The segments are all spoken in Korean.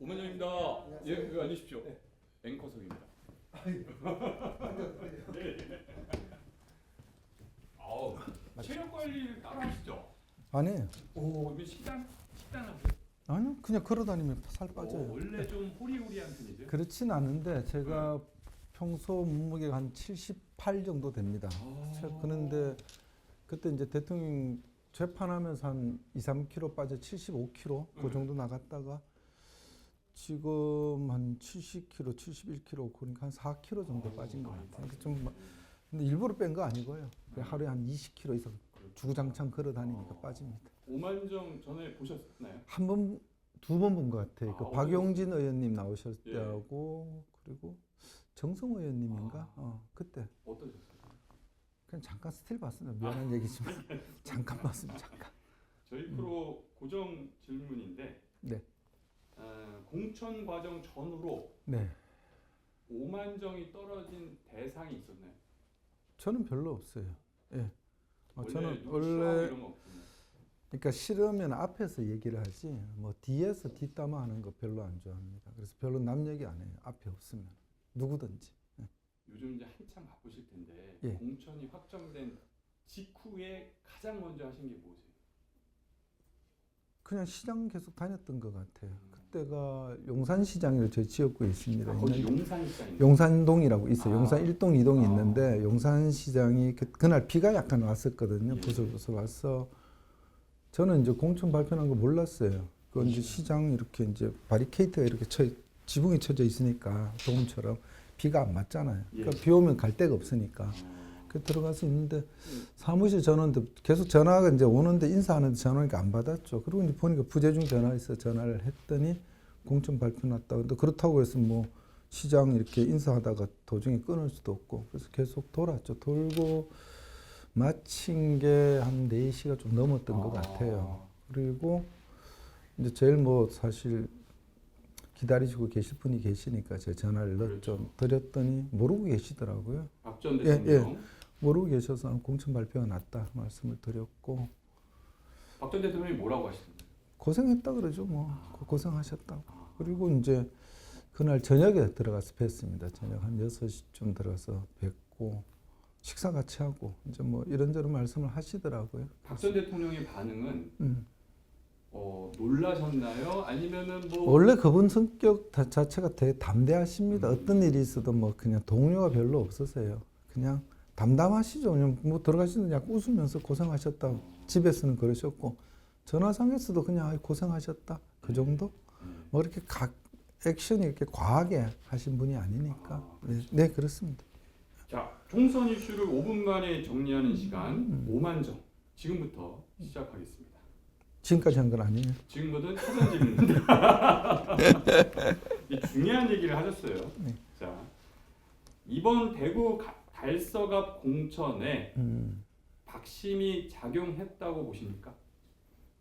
오만정입니다. 예, 여기 앉으십시오. 네. 앵커석입니다. 네. 아우, 체력 관리를 따로 하시죠? 아니에요. 오, 이거 식단 하세요? 아니요. 그냥 걸어다니면 살 빠져요. 원래 좀 호리호리한 편이세요? 그렇진 않은데 제가 평소 몸무게가 한 78 정도 됩니다. 그런데 그때 이제 대통령 재판하면서 한 2, 3kg 빠져 75kg 그 정도 나갔다가 지금 한 70kg, 71kg 그러니까 한 4kg 정도 빠진 것 같아요. 좀 근데 일부러 뺀 거 아니고요. 하루에 한 20kg 이상 주구장창 걸어 다니니까 빠집니다. 오만정 전에 보셨나요? 한 번, 두 번 본 것 같아요. 아, 그 어디 박용진 의원님 나오실 예. 때하고 그리고 정성 의원님인가? 그때 어떠셨어요? 그냥 잠깐 스틸 봤습니다. 미안한 얘기지만 잠깐 봤습니다. 잠깐. 저희 프로 고정 질문인데 네, 공천 과정 전후로 네. 오만정이 떨어진 대상이 있었나요? 저는 별로 없어요. 예. 저는 누구 싫어하고 원래 이런 거 없었나요? 그러니까 싫으면 앞에서 얘기를 하지 뭐 뒤에서 뒷담화하는 거 별로 안 좋아합니다. 그래서 별로 남 얘기 안 해요. 앞에 없으면 누구든지. 요즘 이제 한참 바쁘실 텐데 예. 공천이 확정된 직후에 가장 먼저 하신 게 뭐세요? 그냥 시장 계속 다녔던 것 같아요. 그때가 용산시장이라고 저희 지역구에 있습니다. 거기 용산시장이요? 용산동이라고 있어요. 용산 1동, 2동이 아. 있는데 용산시장이 그날 비가 약간 왔었거든요. 예. 부슬부슬 와서 저는 이제 공천 발표한 거 몰랐어요. 그건 이제 시장 이렇게 이제 바리케이트가 이렇게 지붕이 쳐져 있으니까 도움처럼 비가 안 맞잖아요. 그러니까 예. 비 오면 갈 데가 없으니까. 그 들어가서 있는데 사무실 전화인데 계속 전화가 이제 오는데 인사하는데 전화니까 안 받았죠. 그리고 이제 보니까 부재중 전화해서 전화를 했더니 공천 발표 났다. 근데 그렇다고 해서 뭐 시장 이렇게 인사하다가 도중에 끊을 수도 없고 그래서 계속 돌았죠. 돌고 마친 게 한 4시가 좀 넘었던 것 같아요. 그리고 이제 제일 뭐 사실 기다리시고 계실 분이 계시니까 제가 전화를 그렇죠. 좀 드렸더니 모르고 계시더라고요. 박 전 예, 대통령. 모르고 계셔서 공천 발표가 났다 말씀을 드렸고 박 전 대통령이 뭐라고 하시던가요? 고생했다 그러죠. 뭐 고생하셨다고. 그리고 이제 그날 저녁에 들어가서 뵀습니다. 저녁 한 6시쯤 들어가서 뵙고 식사 같이 하고 이제 뭐 이런저런 말씀을 하시더라고요. 박 전 대통령의 반응은 음. 놀라셨나요? 아니면은 뭐 원래 그분 성격 자체가 되게 담대하십니다. 어떤 일이 있어도 뭐 그냥 동료가 별로 없으세요. 그냥 담담하시죠. 그냥 뭐 들어가시는 약간 웃으면서 고생하셨다. 집에서는 그러셨고 전화상에서도 그냥 아이, 고생하셨다. 그 정도? 뭐 이렇게 액션이 이렇게 과하게 하신 분이 아니니까. 네, 그렇습니다. 자, 총선 이슈를 5분 만에 정리하는 시간 오만정 지금부터 시작하겠습니다. 지금까지 한 건 아니에요. 지금부터는 사전 질문입니다. 이 중요한 얘기를 하셨어요. 네. 자, 이번 대구 달서갑 공천에 박심이 작용했다고 보십니까?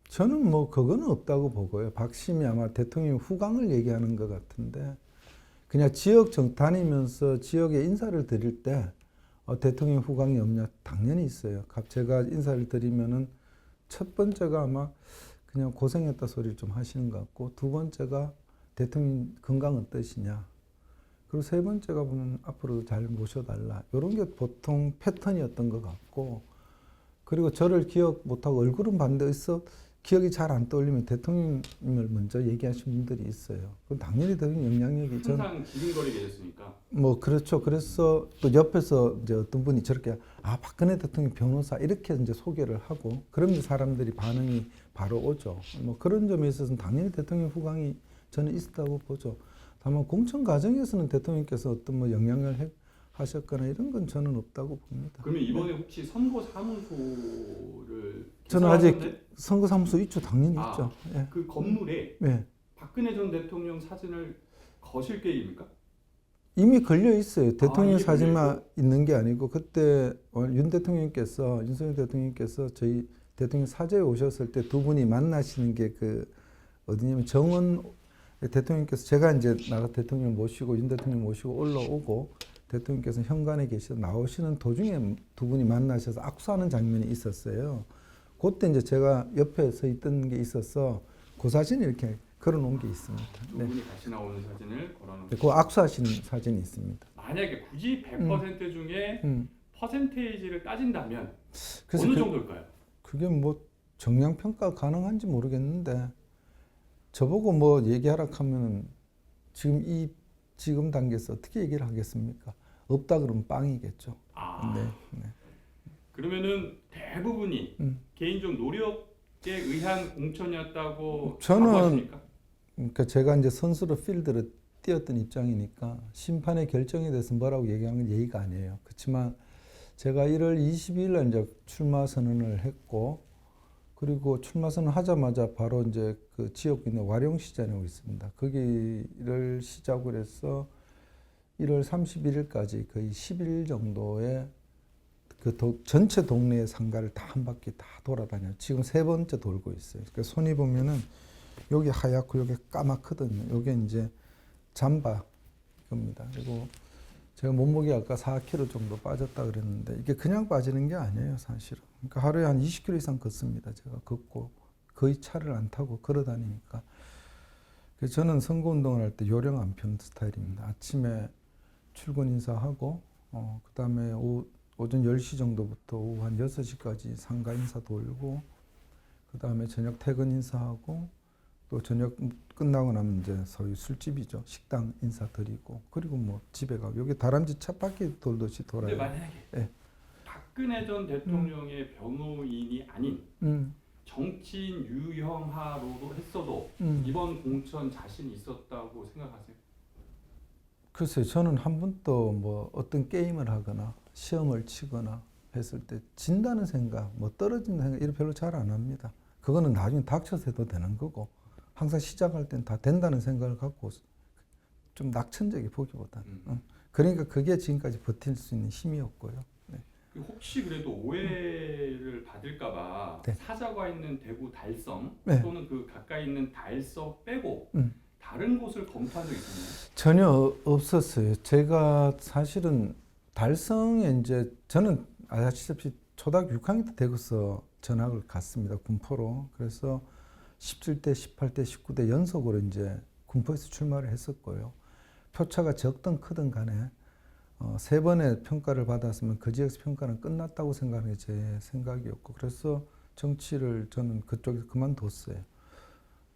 저는 뭐 그거는 없다고 보고요. 박심이 아마 대통령 후광을 얘기하는 것 같은데 그냥 지역 다니면서 지역에 인사를 드릴 때 대통령 후광이 없냐 당연히 있어요. 제가 인사를 드리면은 첫 번째가 아마 그냥 고생했다 소리를 좀 하시는 것 같고 두 번째가 대통령 건강 어떠시냐 그리고 세 번째가 보면 앞으로도 잘 모셔달라 이런 게 보통 패턴이었던 것 같고 그리고 저를 기억 못하고 얼굴은 봤는데 있어 기억이 잘 안 떠올리면 대통령을 먼저 얘기하신 분들이 있어요. 그럼 당연히 대통령 영향력이 항상 기근거리 계셨으니까. 뭐 그렇죠. 그래서 또 옆에서 이제 어떤 분이 저렇게 박근혜 대통령 변호사 이렇게 이제 소개를 하고 그러면 사람들이 반응이 바로 오죠. 뭐 그런 점에 있어서는 당연히 대통령 후광이 저는 있었다고 보죠. 다만 공천 과정에서는 대통령께서 어떤 뭐 영향을 하셨거나 이런 건 저는 없다고 봅니다. 그러면 이번에 혹시 선거 사무소를 저는 아직 개설하는데 선거사무소 있죠. 당연히 있죠. 예. 그 건물에 네. 박근혜 전 대통령 사진을 거실 계획입니까? 이미 걸려 있어요. 대통령 이미 사진만 있는 게 아니고 그때 윤석열 대통령께서 저희 대통령 사저에 오셨을 때 두 분이 만나시는 게 그 어디냐면 정원 대통령께서 제가 이제 나가 대통령 모시고 윤 대통령 모시고 올라오고 대통령께서 현관에 계셔서 나오시는 도중에 두 분이 만나셔서 악수하는 장면이 있었어요. 그때 이제 제가 옆에 서 있던 게 있어서 그 사진이 이렇게 걸어놓은 게 있습니다. 두 네. 분이 같이 나오는 사진을 걸어놓은. 그 악수하시는 사진이 있습니다. 만약에 굳이 100% 중에 퍼센테이지를 따진다면 그래서 어느 정도일까요? 그게 뭐 정량 평가 가능한지 모르겠는데 저보고 뭐 얘기하라 하면은 지금 단계에서 어떻게 얘기를 하겠습니까? 없다 그러면 빵이겠죠. 아, 네. 네. 그러면은 대부분이 개인적 노력에 의한 공천이었다고 저는 자부하십니까? 그러니까 제가 이제 선수로 필드를 뛰었던 입장이니까 심판의 결정에 대해서 뭐라고 얘기하는 건 예의가 아니에요. 그렇지만 제가 1월 22일 날 이제 출마 선언을 했고 그리고 출마 선언 하자마자 바로 이제 그 지역구 있는 와룡시장에 있습니다. 거기를 시작으로 해서 1월 31일까지 거의 10일 정도의 전체 동네의 상가를 다 한 바퀴 다 돌아다녀요. 지금 3번째 돌고 있어요. 그러니까 손이 보면은 여기 하얗고 여기 까맣거든요. 여기 이제 잠바 겁니다. 그리고 제가 몸무게 아까 4kg 정도 빠졌다 그랬는데 이게 그냥 빠지는 게 아니에요, 사실은. 그러니까 하루에 한 20km 이상 걷습니다. 제가 걷고 거의 차를 안 타고 걸어 다니니까. 그래서 저는 선거운동을 할 때 요령 안 펴는 스타일입니다. 아침에 출근 인사하고 그다음에 오전 10시 정도부터 오후 한 6시까지 상가 인사 돌고 그다음에 저녁 퇴근 인사하고 또 저녁 끝나고 나면 이제 소위 술집이죠. 식당 인사 드리고 그리고 뭐 집에 가고 여기 다람쥐 찻바퀴 돌듯이 돌아요. 근데 만약에 네. 박근혜 전 대통령의 변호인이 아닌 정치인 유형하로도 했어도 이번 공천 자신이 있었다고 생각하세요? 글쎄요, 저는 한 번도 뭐 어떤 게임을 하거나 시험을 치거나 했을 때 진다는 생각, 뭐 떨어진다는 생각 이런 별로 잘 안 합니다. 그거는 나중에 닥쳐서 해도 되는 거고 항상 시작할 땐 다 된다는 생각을 갖고 좀 낙천적이 보기보다는 그러니까 그게 지금까지 버틸 수 있는 힘이었고요. 네. 혹시 그래도 오해를 받을까봐 네. 사자가 있는 대구 달성 네. 또는 그 가까이 있는 달서 빼고 다른 곳을 검토한 적 있었나요? 전혀 없었어요. 제가 사실은 달성에 이제 저는 아시다시피 초등학교 6학년 때 대구서 전학을 갔습니다. 군포로. 그래서 17대, 18대, 19대 연속으로 이제 군포에서 출마를 했었고요. 표차가 적든 크든 간에 3번의 평가를 받았으면 그 지역에서 평가는 끝났다고 생각하는 게 제 생각이었고 그래서 정치를 저는 그쪽에서 그만뒀어요.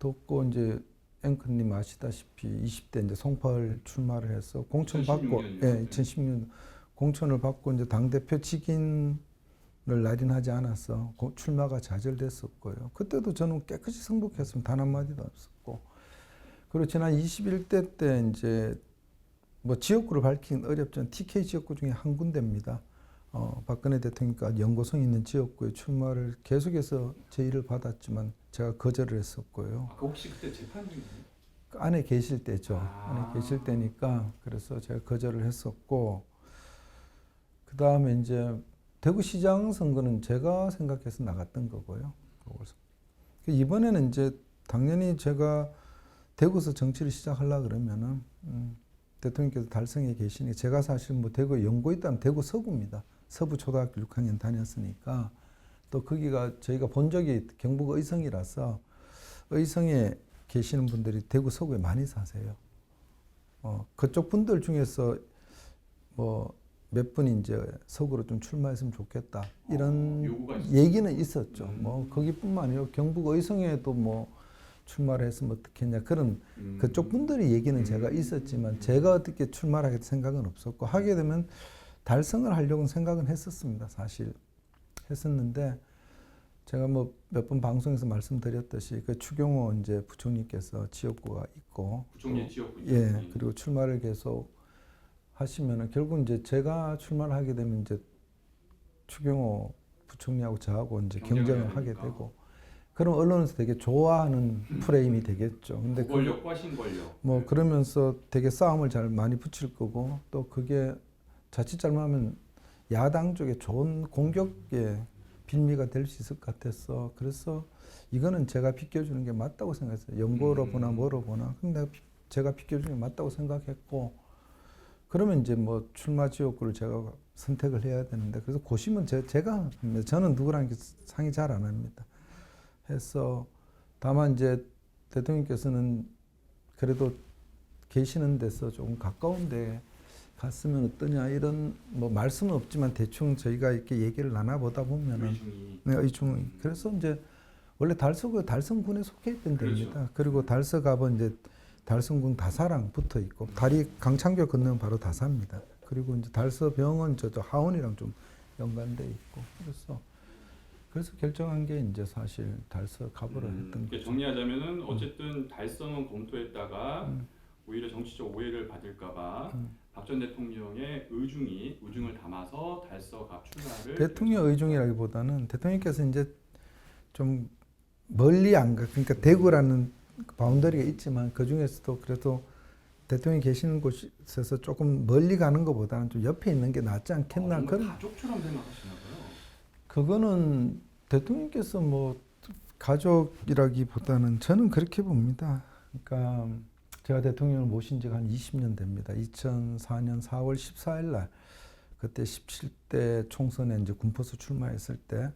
뒀고 이제 앵커님 아시다시피 20대 이제 송파를 출마를 해서 공천 받고 2016년 공천을 받고 이제 당대표 직인을 날인하지 않아서 출마가 좌절됐었고요. 그때도 저는 깨끗이 승복했습니다. 단 한마디도 없었고. 그리고 지난 21대 때 이제 뭐 지역구를 밝히긴 어렵지만 TK 지역구 중에 한 군데입니다. 박근혜 대통령과 연고성 있는 지역구에 출마를 계속해서 제의를 받았지만 제가 거절을 했었고요. 혹시 그때 재판 중이에요? 안에 계실 때죠. 안에 계실 때니까 그래서 제가 거절을 했었고 그 다음에 이제 대구시장 선거는 제가 생각해서 나갔던 거고요. 이번에는 이제 당연히 제가 대구에서 정치를 시작하려 그러면은 대통령께서 달성에 계시니 제가 사실 뭐 대구에 연고 있다면 대구 서구입니다. 서부 초등학교 6학년 다녔으니까 또 거기가 저희가 본 적이 경북 의성이라서 의성에 계시는 분들이 대구 서구에 많이 사세요. 그쪽 분들 중에서 뭐 몇 분이 이제 서구로 좀 출마했으면 좋겠다 이런 얘기는 있었죠. 뭐 거기뿐만 아니라 경북 의성에도 뭐 출마를 했으면 어떻겠냐 그런 그쪽 분들의 얘기는 제가 있었지만 제가 어떻게 출마를 하겠다 생각은 없었고 하게 되면 달성을 하려고 생각은 했었습니다. 사실 했었는데 제가 뭐 몇 번 방송에서 말씀드렸듯이 그 추경호 이제 부총리께서 지역구가 있고 부총리 지역구 예 그리고 출마를 계속 하시면은 결국 이제 제가 출마를 하게 되면 이제 추경호 부총리하고 저하고 이제 경쟁을 하게 되고 그럼 언론에서 되게 좋아하는 프레임이 되겠죠. 근데 권력과 신권력. 뭐 그러면서 되게 싸움을 잘 많이 붙일 거고 또 그게 자칫 잘못하면 야당 쪽에 좋은 공격의 빌미가 될 수 있을 것 같아서 그래서 이거는 제가 비껴주는 게 맞다고 생각했어요. 연고로 보나 뭐로 보나 근데 제가 비껴주는 게 맞다고 생각했고 그러면 이제 뭐 출마 지역구를 제가 선택을 해야 되는데 그래서 고심은 제가 합니다. 저는 누구랑 상의 잘 안 합니다. 해서 다만 이제 대통령께서는 그래도 계시는 데서 조금 가까운 데 갔으면 어떠냐 이런 뭐 말씀은 없지만 대충 저희가 이렇게 얘기를 나눠보다 보면은 의중이. 네, 의중이 그래서 이제 원래 달서구 달성군에 속해 있던 그렇죠. 데입니다. 그리고 달서갑은 이제 달성군 다사랑 붙어 있고 다리 강창교 건너면 바로 다사입니다. 그리고 이제 달서병은 저 하원이랑 좀 연관돼 있고 그래서 결정한 게 이제 사실 달서갑으로 했던 그러니까 거죠. 정리하자면은 어쨌든 달성은 검토했다가 오히려 정치적 오해를 받을까봐 박 전 대통령의 의중을 담아서 달서갑 출마를 대통령 의중이라기보다는 대통령께서 이제 좀 멀리 안 가. 그러니까 대구라는 바운더리가 있지만 그 중에서도 그래도 대통령이 계시는 곳에서 조금 멀리 가는 것보다는 좀 옆에 있는 게 낫지 않겠나. 정말 그런 가족처럼 생각하시나 봐요. 그거는 대통령께서 뭐 가족이라기보다는 저는 그렇게 봅니다. 그러니까 제가 대통령을 모신 지가 한 20년 됩니다. 2004년 4월 14일 날 그때 17대 총선에 이제 군포수 출마했을 때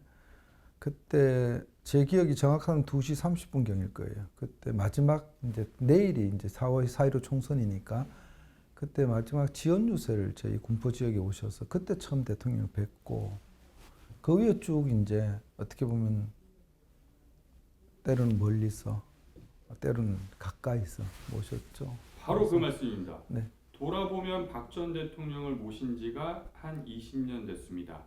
그때 제 기억이 정확한 2시 30분경일 거예요. 그때 마지막 이제 내일이 이제 4월 4.15 총선이니까 그때 마지막 지원 유세를 저희 군포 지역에 오셔서 그때 처음 대통령을 뵙고 그 위에 쭉 이제 어떻게 보면 때로는 멀리서 때로는 가까이서 모셨죠. 바로 그 말씀입니다. 네. 돌아보면 박 전 대통령을 모신 지가 한 20년 됐습니다.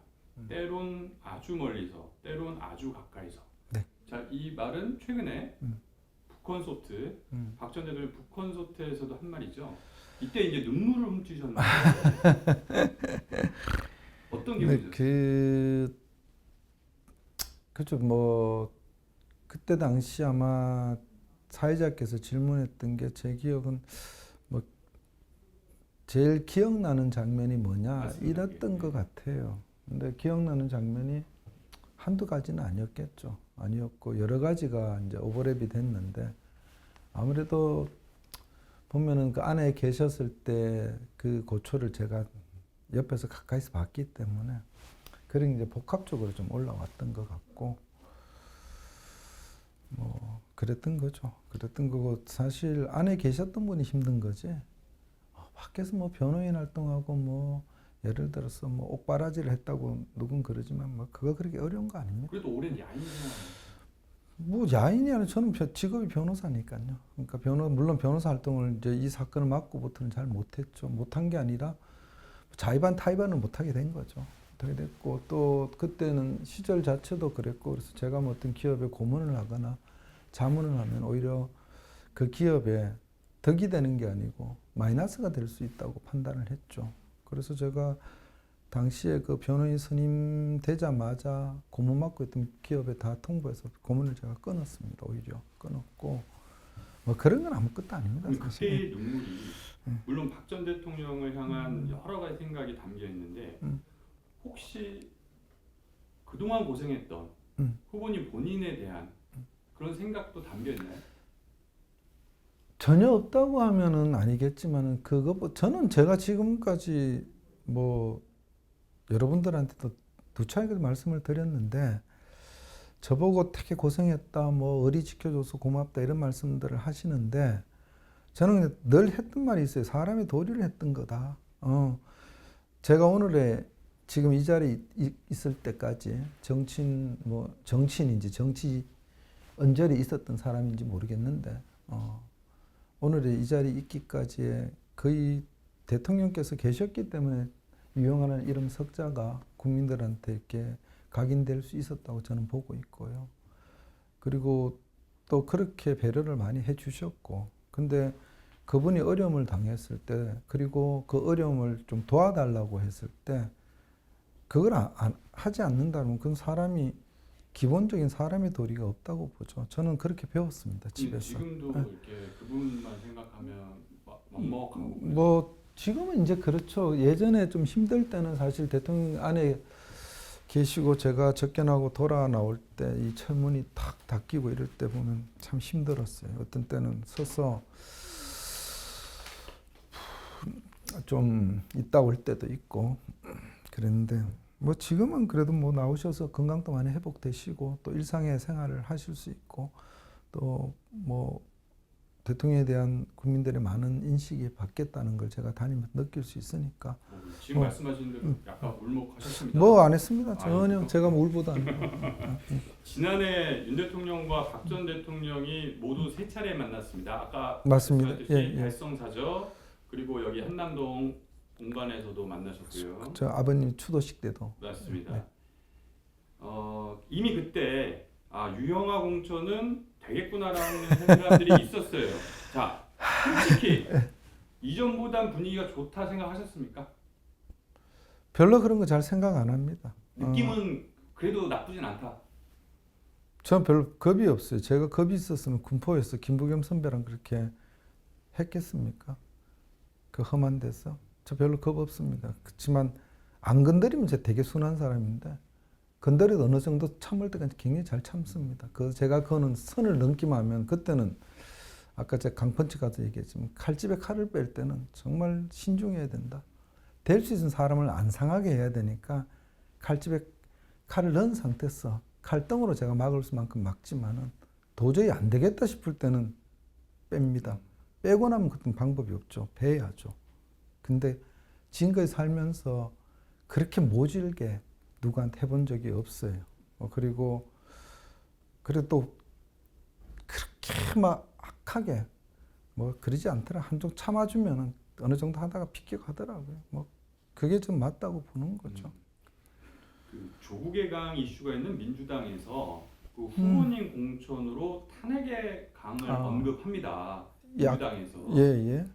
때론 아주 멀리서, 때론 아주 가까이서. 네. 자, 이 말은 최근에 북콘서트, 박 전 대통령 북콘서트에서도 한 말이죠. 이때 이제 눈물을 훔치셨는데 어떤 기분이셨어요? 그죠. 뭐 그때 당시 아마 사회자께서 질문했던 게 제 기억은 뭐 제일 기억나는 장면이 뭐냐 맞습니다. 이랬던 것 같아요. 근데 기억나는 장면이 한두 가지는 아니었고 여러 가지가 이제 오버랩이 됐는데 아무래도 보면은 그 안에 계셨을 때 그 고초를 제가 옆에서 가까이서 봤기 때문에 그런 이제 복합적으로 좀 올라왔던 것 같고 뭐 그랬던 거죠. 그랬던 거고 사실 안에 계셨던 분이 힘든 거지. 밖에서 뭐 변호인 활동하고 뭐 예를 들어서 뭐 옥바라지를 했다고 누군 그러지만 뭐 그거 그렇게 어려운 거 아닙니다. 그래도 오랜 야인 생활. 뭐 야인이 아니라 저는 직업이 변호사니까요. 그러니까 물론 변호사 활동을 이제 이 사건을 맡고부터는 잘 못했죠. 못한 게 아니라 자의반 타의반을 못하게 된 거죠. 못하게 됐고 또 그때는 시절 자체도 그랬고 그래서 제가 뭐 어떤 기업에 고문을 하거나 자문을 하면 오히려 그 기업에 덕이 되는 게 아니고 마이너스가 될 수 있다고 판단을 했죠. 그래서 제가 당시에 그 변호인 선임 되자마자 고문 맡고 있던 기업에 다 통보해서 고문을 제가 끊었습니다. 오히려 끊었고 뭐 그런 건 아무것도 아닙니다. 사실. 그때의 눈물이 물론 박 전 대통령을 향한 여러 가지 생각이 담겨 있는데 혹시 그동안 고생했던 후보님 본인에 대한 그런 생각도 담겨 있나요? 전혀 없다고 하면은 아니겠지만은 저는 제가 지금까지 뭐 여러분들한테도 두 차례 말씀을 드렸는데 저보고 되게 고생했다 뭐 의리 지켜줘서 고맙다 이런 말씀들을 하시는데 저는 늘 했던 말이 있어요. 사람이 도리를 했던 거다. 제가 오늘의 지금 이 자리에 있을 때까지 정치인인지 정치 언저리 있었던 사람인지 모르겠는데 오늘의 이 자리에 있기까지의 거의 대통령께서 계셨기 때문에 유용하는 이름 석자가 국민들한테 이렇게 각인될 수 있었다고 저는 보고 있고요. 그리고 또 그렇게 배려를 많이 해주셨고 근데 그분이 어려움을 당했을 때 그리고 그 어려움을 좀 도와달라고 했을 때 그걸 하지 않는다면 그건 기본적인 사람의 도리가 없다고 보죠. 저는 그렇게 배웠습니다. 집에서. 지금도 이렇게 그분만 생각하면 먹먹하고 뭐 지금은 이제 그렇죠. 예전에 좀 힘들 때는 사실 대통령 안에 계시고 제가 접견하고 돌아 나올 때 이 철문이 탁 닫히고 이럴 때 보면 참 힘들었어요. 어떤 때는 서서 좀 있다 올 때도 있고 그랬는데 뭐 지금은 그래도 뭐 나오셔서 건강도 많이 회복되시고 또 일상의 생활을 하실 수 있고 또 뭐 대통령에 대한 국민들의 많은 인식이 바뀌었다는 걸 제가 다니면서 느낄 수 있으니까 지금 말씀하신 대로 약간 울먹하셨습니다. 뭐 안 했습니다. 전혀 아닙니까? 제가 뭐 울보도 아니고. 지난해 윤 대통령과 박 전 대통령이 모두 세 차례 만났습니다. 아까 맞습니다. 말씀하셨듯이 예, 예. 달성사저 그리고 여기 한남동 공관에서도 만나셨고요. 저 아버님 추도식 때도. 맞습니다. 네. 이미 그때 유영아 공천은 되겠구나라는 생각들이 있었어요. 자, 솔직히 이전보단 분위기가 좋다 생각하셨습니까? 별로 그런 거 잘 생각 안 합니다. 느낌은 그래도 나쁘진 않다. 저는 별로 겁이 없어요. 제가 겁이 있었으면 군포에서 김부겸 선배랑 그렇게 했겠습니까? 그 험한 데서. 저 별로 겁 없습니다. 그렇지만 안 건드리면 제가 되게 순한 사람인데 건드려도 어느 정도 참을 때가 굉장히 잘 참습니다. 제가 그거는 선을 넘기만 하면 그때는 아까 제가 강펀치 가서 얘기했지만 칼집에 칼을 뺄 때는 정말 신중해야 된다. 될 수 있는 사람을 안 상하게 해야 되니까 칼집에 칼을 넣은 상태에서 칼등으로 제가 막을 수만큼 막지만은 도저히 안 되겠다 싶을 때는 뺍니다. 빼고 나면 그땐 방법이 없죠. 배야죠. 근데 지금까지 살면서 그렇게 모질게 누구한테 해본 적이 없어요. 그리고 또 그렇게 막 악하게 뭐 그러지 않더라. 한쪽 참아주면은 어느 정도 하다가 비껴가더라고요. 뭐 그게 좀 맞다고 보는 거죠. 그 조국의 강 이슈가 있는 민주당에서 그 후보님 공천으로 탄핵의 강을 언급합니다. 민주당에서. 예.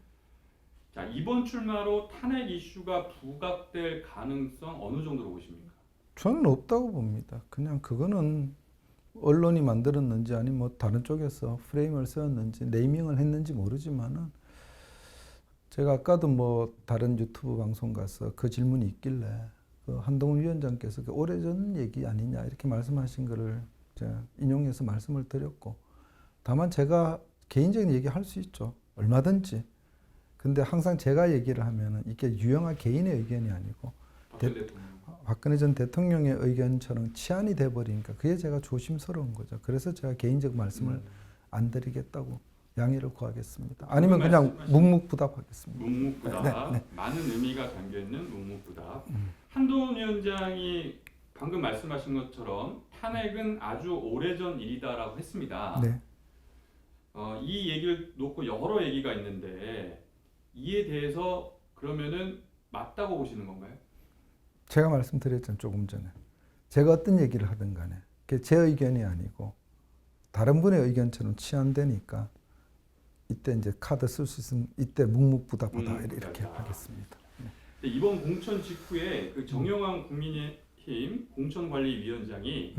자, 이번 출마로 탄핵 이슈가 부각될 가능성 어느 정도로 보십니까? 저는 없다고 봅니다. 그냥 그거는 언론이 만들었는지 아니면 뭐 다른 쪽에서 프레임을 세웠는지 네이밍을 했는지 모르지만은 제가 아까도 뭐 다른 유튜브 방송 가서 그 질문이 있길래 그 한동훈 위원장께서 그 오래전 얘기 아니냐 이렇게 말씀하신 거를 제가 인용해서 말씀을 드렸고 다만 제가 개인적인 얘기 할 수 있죠. 얼마든지. 근데 항상 제가 얘기를 하면은 이게 유영아 개인의 의견이 아니고 박근혜 전 대통령의 의견처럼 치안이 돼버리니까 그게 제가 조심스러운 거죠. 그래서 제가 개인적 말씀을 안 드리겠다고 양해를 구하겠습니다. 아니면 그냥 묵묵부답하겠습니다. 묵묵부답. 네. 많은 의미가 담겨있는 묵묵부답. 한동훈 위원장이 방금 말씀하신 것처럼 탄핵은 아주 오래전 일이다라고 했습니다. 네. 이 얘기를 놓고 여러 얘기가 있는데 이에 대해서 그러면은 맞다고 보시는 건가요? 제가 말씀드렸잖아요. 조금 전에. 제가 어떤 얘기를 하든 간에 그게 제 의견이 아니고 다른 분의 의견처럼 치안되니까 이때 이제 카드 쓸 수 있으면 이때 묵묵부답하다 이렇게 하겠습니다. 네. 이번 공천 직후에 그 정영환 국민의힘 공천관리위원장이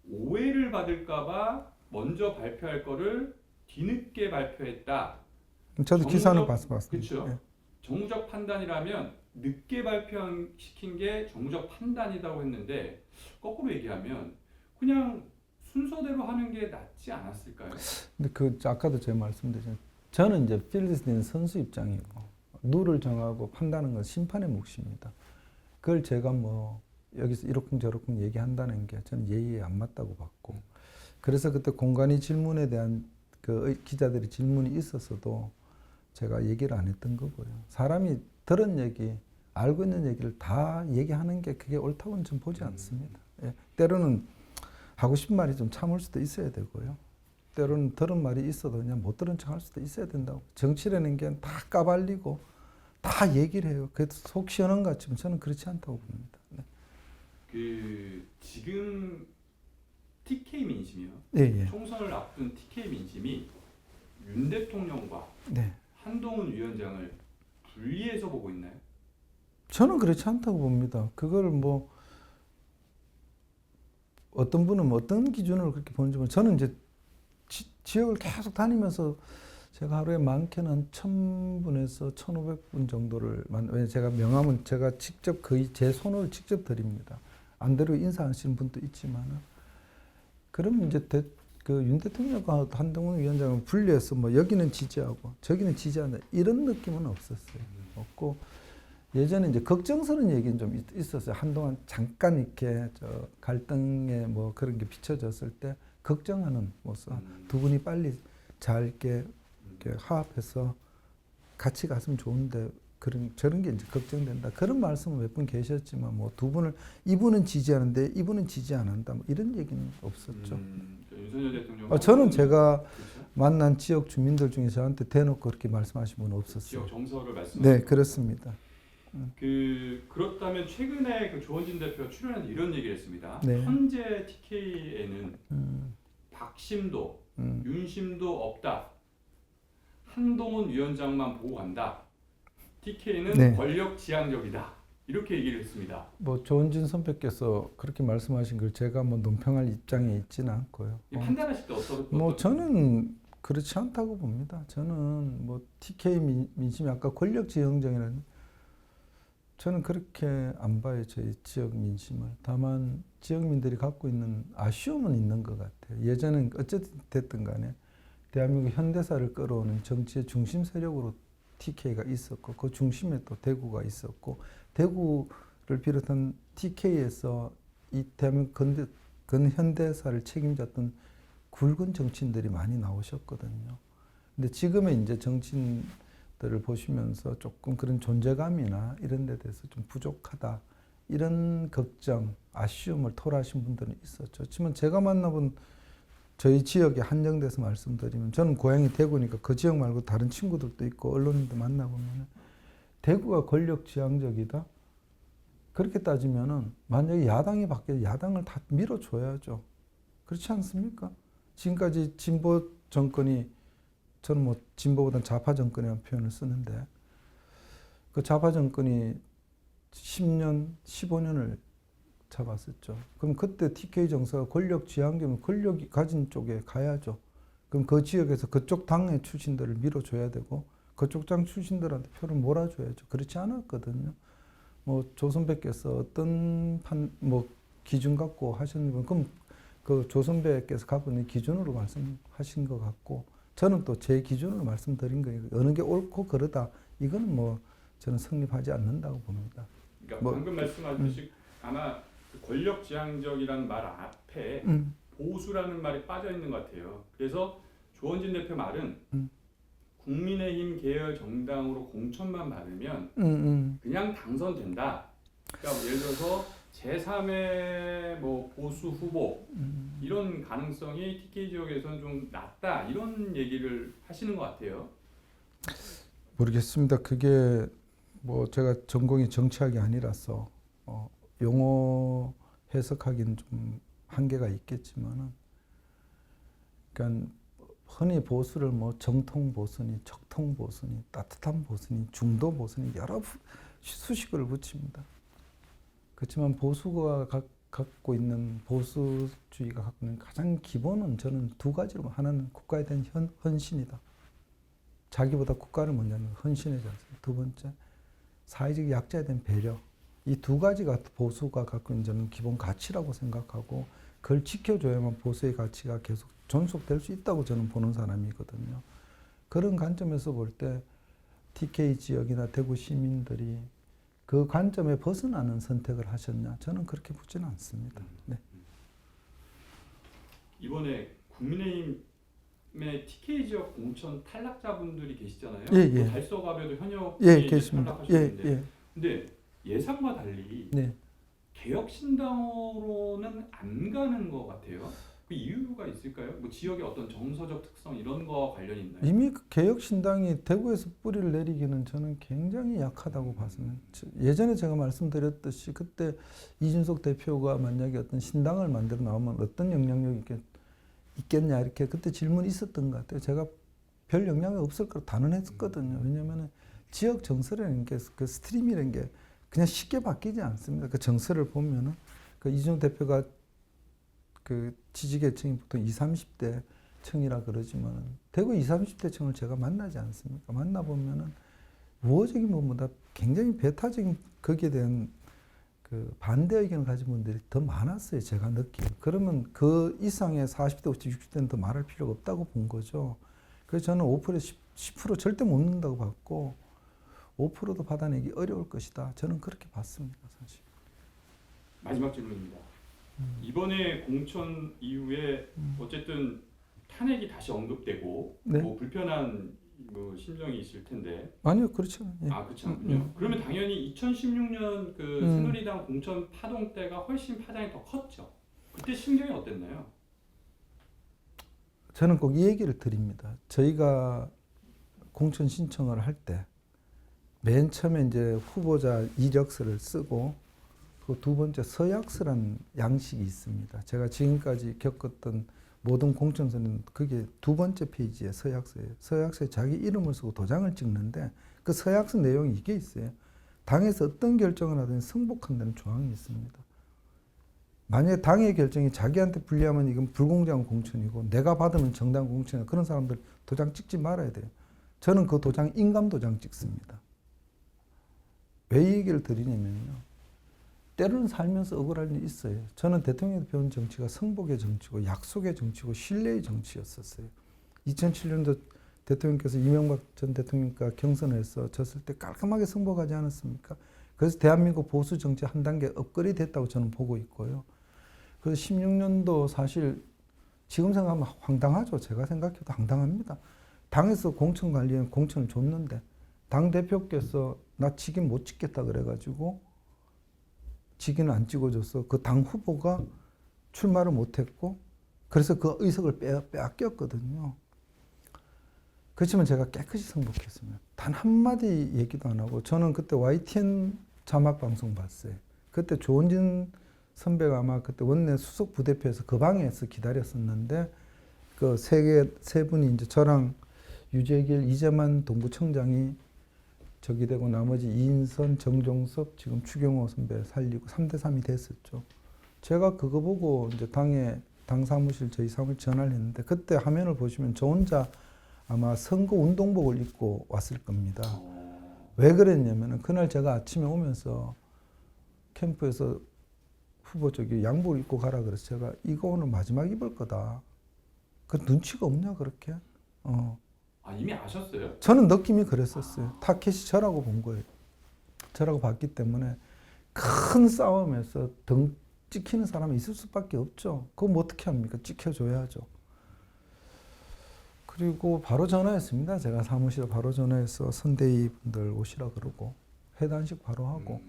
오해를 받을까봐 먼저 발표할 거를 뒤늦게 발표했다. 저도 기사는 봤습니다. 그렇죠. 예. 정무적 판단이라면 늦게 발표시킨 게 정무적 판단이라고 했는데 거꾸로 얘기하면 그냥 순서대로 하는 게 낫지 않았을까요? 근데 아까도 제가 말씀드렸잖아요. 저는 이제 필드스는 선수 입장이고 룰을 정하고 판단하는 건 심판의 몫입니다. 그걸 제가 뭐 여기서 이러쿵 저러쿵 얘기한다는 게 저는 예의에 안 맞다고 봤고 그래서 그때 공관위 질문에 대한 그 기자들의 질문이 있었어도 제가 얘기를 안 했던 거고요. 사람이 들은 얘기, 알고 있는 얘기를 다 얘기하는 게 그게 옳다고는 좀 보지 않습니다. 예. 때로는 하고 싶은 말이 좀 참을 수도 있어야 되고요. 때로는 들은 말이 있어도 그냥 못 들은 척 할 수도 있어야 된다고. 정치라는 게 다 까발리고 다 얘기를 해요. 그래도 속 시원한 것 같지만 저는 그렇지 않다고 봅니다. 네. 그 지금 TK 민심이요. 예. 총선을 앞둔 TK 민심이 윤 대통령과 네. 한동훈 위원장을 분리해서 보고 있나요? 저는 그렇지 않다고 봅니다. 그걸 뭐 어떤 분은 뭐 어떤 기준으로 그렇게 보는지 모르겠지만 저는 이제 지역을 계속 다니면서 제가 하루에 많게는 1000분에서 1500분 정도를 왜냐면 제가 명함은 제가 직접 거의 제 손으로 직접 드립니다. 안 드리고 인사하시는 분도 있지만은 그러면 이제 그 윤 대통령과 한동훈 위원장을 분리해서 뭐 여기는 지지하고 저기는 지지한다 이런 느낌은 없었어요. 없고 예전에 이제 걱정스러운 얘기는 좀 있었어요. 한동안 잠깐 이렇게 저 갈등에 뭐 그런 게 비춰졌을 때 걱정하는 모습. 두 분이 빨리 잘 이렇게 이렇게 화합해서 같이 갔으면 좋은데 저런 게 이제 걱정된다. 그런 말씀은 몇 분 계셨지만 뭐 두 분을 이분은 지지하는데 이분은 지지 안 한다. 뭐 이런 얘기는 없었죠. 윤석열 대통령. 저는 제가 그렇죠? 만난 지역 주민들 중에 저한테 대놓고 그렇게 말씀하신 분은 없었어요. 지역 정서를 말씀. 네, 그렇습니다. 그렇다면 최근에 그 조원진 대표가 출연해서 이런 얘기를 했습니다. 네. 현재 TK에는 박심도, 윤심도 없다. 한동훈 위원장만 보고 간다. TK는 네. 권력 지향적이다. 이렇게 얘기를 했습니다. 뭐 조원진 선배께서 그렇게 말씀하신 걸 제가 뭐 논평할 입장에 있지는 않고요. 판단하실 때 어떻게? 뭐 저는 그렇지 않다고 봅니다. 저는 뭐 TK 민심이 아까 권력 지형적이라는 저는 그렇게 안 봐요. 저희 지역 민심을. 다만 지역민들이 갖고 있는 아쉬움은 있는 것 같아요. 예전엔 어쨌든 됐든 간에 대한민국 현대사를 끌어오는 정치의 중심 세력으로 TK가 있었고 그 중심에 또 대구가 있었고 대구를 비롯한 TK에서 이 대한민국 근현대사를 책임졌던 굵은 정치인들이 많이 나오셨거든요. 근데 지금의 이제 정치인들을 보시면서 조금 그런 존재감이나 이런 데 대해서 좀 부족하다. 이런 걱정, 아쉬움을 토로하신 분들은 있었죠. 하지만 제가 만나본 저희 지역에 한정돼서 말씀드리면 저는 고향이 대구니까 그 지역 말고 다른 친구들도 있고 언론인도 만나보면 대구가 권력 지향적이다? 그렇게 따지면은 만약에 야당이 바뀌어 야당을 다 밀어줘야죠. 그렇지 않습니까? 지금까지 진보 정권이 저는 뭐 진보보다는 좌파 정권이라는 표현을 쓰는데 그 좌파 정권이 10년, 15년을 잡았었죠. 그럼 그때 TK 정서가 권력 지향적이면 권력이 가진 쪽에 가야죠. 그럼 그 지역에서 그쪽 당의 출신들을 밀어줘야 되고 그쪽 당 출신들한테 표를 몰아줘야죠. 그렇지 않았거든요. 뭐 조선배께서 어떤 기준 갖고 하셨는지 그럼 그 조선배께서 갖고 있는 기준으로 말씀하신 것 같고 저는 또 제 기준으로 말씀드린 거예요. 어느 게 옳고 그르다 이거는 뭐 저는 성립하지 않는다고 봅니다. 그러니까 뭐, 방금 말씀하셨듯이 아마 권력 지향적이라는 말 앞에 보수라는 말이 빠져 있는 것 같아요. 그래서 조원진 대표 말은 국민의힘 계열 정당으로 공천만 받으면 그냥 당선된다. 그러니까 예를 들어서 제3의 뭐 보수 후보 이런 가능성이 TK 지역에서는 좀 낮다 이런 얘기를 하시는 것 같아요. 모르겠습니다. 그게 뭐 제가 전공이 정치학이 아니라서 용어 해석하기는 좀 한계가 있겠지만은, 그러니까 흔히 보수를 뭐 정통 보수니, 적통 보수니, 따뜻한 보수니, 중도 보수니 여러 수식어를 붙입니다. 그렇지만 보수가 갖고 있는 보수주의가 갖고 있는 가장 기본은 저는 두 가지로 하나는 국가에 대한 헌신이다. 자기보다 국가를 먼저 하는 헌신이지 않습니까? 두 번째 사회적 약자에 대한 배려. 이 두 가지가 보수가 갖고 있는 저는 기본 가치라고 생각하고 그걸 지켜줘야만 보수의 가치가 계속 존속될 수 있다고 저는 보는 사람이거든요. 그런 관점에서 볼 때 TK 지역이나 대구 시민들이 그 관점에 벗어나는 선택을 하셨냐? 저는 그렇게 보지는 않습니다. 네. 이번에 국민의힘의 TK 지역 공천 탈락자분들이 계시잖아요. 예, 예. 뭐 달서갑에도 현역이 계십니다. 탈락하셨는데, 근데 예상과 달리 네. 개혁신당으로는 안 가는 것 같아요. 그 이유가 있을까요? 뭐 지역의 어떤 정서적 특성 이런 거와 관련이 있나요? 이미 개혁신당이 대구에서 뿌리를 내리기는 저는 굉장히 약하다고 봤습니다. 예전에 제가 말씀드렸듯이 그때 이준석 대표가 만약에 어떤 신당을 만들어 나오면 어떤 영향력이 있겠냐 이렇게 그때 질문이 있었던 것 같아요. 제가 별 영향이 없을 거라 단언했거든요. 왜냐하면 지역 정서라는 게 그 스트림이라는 게 그냥 쉽게 바뀌지 않습니다. 그 정서를 보면은 그 이준석 대표가 그 지지계층이 보통 20, 30대 층이라 그러지만은 대구 20, 30대 층을 제가 만나지 않습니까? 만나보면은 우호적인 부분보다 굉장히 배타적인 거기에 대한 그 반대 의견을 가진 분들이 더 많았어요. 제가 느끼기. 그러면 그 이상의 40대, 50대, 60대는 더 말할 필요가 없다고 본 거죠. 그래서 저는 5%, 10% 절대 못 넣는다고 봤고 5%도 받아내기 어려울 것이다. 저는 그렇게 봤습니다. 사실. 마지막 질문입니다. 이번에 공천 이후에 어쨌든 탄핵이 다시 언급되고 네. 뭐 불편한 뭐 심정이 있을 텐데. 아니요, 그렇죠. 예. 아, 그렇지 않군요. 그러면 당연히 2016년 그 새누리당 공천 파동 때가 훨씬 파장이 더 컸죠. 그때 심경이 어땠나요? 저는 꼭 이 얘기를 드립니다. 저희가 공천 신청을 할 때 맨 처음에 이제 후보자 이력서를 쓰고 그 두 번째 서약서란 양식이 있습니다. 제가 지금까지 겪었던 모든 공천서는 그게 두 번째 페이지에 서약서예요. 서약서에 자기 이름을 쓰고 도장을 찍는데 그 서약서 내용이 이게 있어요. 당에서 어떤 결정을 하든 승복한다는 조항이 있습니다. 만약에 당의 결정이 자기한테 불리하면 이건 불공정한 공천이고 내가 받으면 정당 공천이고 그런 사람들 도장 찍지 말아야 돼요. 저는 그 도장 인감 도장 찍습니다. 왜 이 얘기를 드리냐면요. 때로는 살면서 억울할 일이 있어요. 저는 대통령이 배운 정치가 승복의 정치고 약속의 정치고 신뢰의 정치였었어요. 2007년도 대통령께서 이명박 전 대통령과 경선에서 졌을 때 깔끔하게 승복하지 않았습니까? 그래서 대한민국 보수 정치 한 단계 업그레이드 됐다고 저는 보고 있고요. 그래서 16년도 사실 지금 생각하면 황당하죠. 제가 생각해도 황당합니다. 당에서 공천 관리에 공천을 줬는데 당 대표께서 나 직임 못 찍겠다 그래가지고 직위는 안 찍어줘서 그 당 후보가 출마를 못했고 그래서 그 의석을 빼앗겼거든요. 그렇지만 제가 깨끗이 승복했습니다. 단 한마디 얘기도 안 하고 저는 그때 YTN 자막 방송 봤어요. 그때 조원진 선배가 아마 그때 원내 수석 부대표에서 그 방에서 기다렸었는데 그 세 분이 이제 저랑 유재길, 이재만 동부청장이 저기 되고 나머지 이인선, 정종섭, 지금 추경호 선배 살리고 3대3이 됐었죠. 제가 그거 보고 이제 당 사무실 저희 사무실 전화를 했는데 그때 화면을 보시면 저 혼자 아마 선거 운동복을 입고 왔을 겁니다. 왜 그랬냐면은 그날 제가 아침에 오면서 캠프에서 후보 저기 양복을 입고 가라 그래서 제가 이거 오늘 마지막 입을 거다. 그 눈치가 없냐 그렇게? 아, 이미 아셨어요? 저는 느낌이 그랬었어요. 타켓이 저라고 본 거예요. 저라고 봤기 때문에 큰 싸움에서 등 찍히는 사람이 있을 수밖에 없죠. 그럼 뭐 어떻게 합니까? 찍혀줘야죠. 그리고 바로 전화했습니다. 제가 사무실에 바로 전화해서 선대위 분들 오시라 그러고 회단식 바로 하고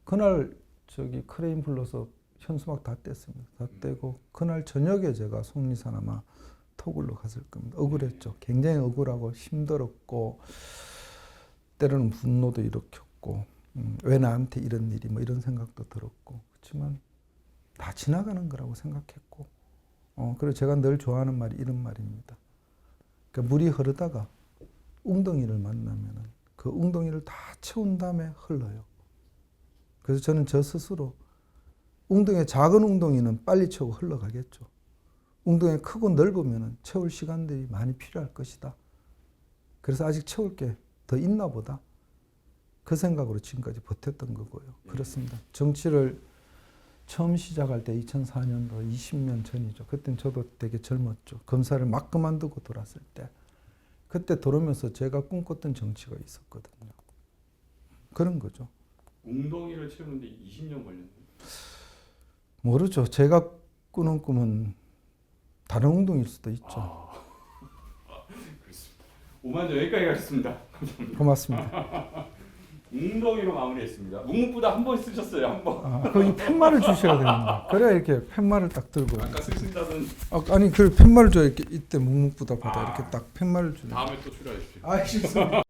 그날 저기 크레인 불러서 현수막 다 뗐습니다. 다 떼고 그날 저녁에 제가 속리산 아마 토굴로 갔을 겁니다. 억울했죠. 굉장히 억울하고 힘들었고 때로는 분노도 일으켰고 왜 나한테 이런 일이 뭐 이런 생각도 들었고 그렇지만 다 지나가는 거라고 생각했고 그리고 제가 늘 좋아하는 말이 이런 말입니다. 그러니까 물이 흐르다가 웅덩이를 만나면은 그 웅덩이를 다 채운 다음에 흘러요. 그래서 저는 저 스스로 작은 웅덩이는 빨리 채우고 흘러가겠죠. 웅덩이 크고 넓으면 채울 시간들이 많이 필요할 것이다. 그래서 아직 채울 게 더 있나 보다. 그 생각으로 지금까지 버텼던 거고요. 그렇습니다. 정치를 처음 시작할 때 2004년도 20년 전이죠. 그때는 저도 되게 젊었죠. 검사를 막 그만두고 돌았을 때. 그때 돌아오면서 제가 꿈꿨던 정치가 있었거든요. 그런 거죠. 웅덩이를 채우는데 20년 걸렸네요. 모르죠. 제가 꾸는 꿈은 다른 웅덩이일 수도 있죠. 그렇습니다. 5만 전 여기까지 가겠습니다. 고맙습니다. 웅덩이로 마무리했습니다. 묵묵부답 한 번 쓰셨어요. 한 번. 거기 팻말을 주셔야 됩니다. 그래야 이렇게 팻말을 딱 들고. 아까 쓰신다던 아니 그 팻말을 줘 이렇게 이때 묵묵부답하다 이렇게 딱 팻말을 주는. 다음에 또 출연해 주십시오. 알겠습니다.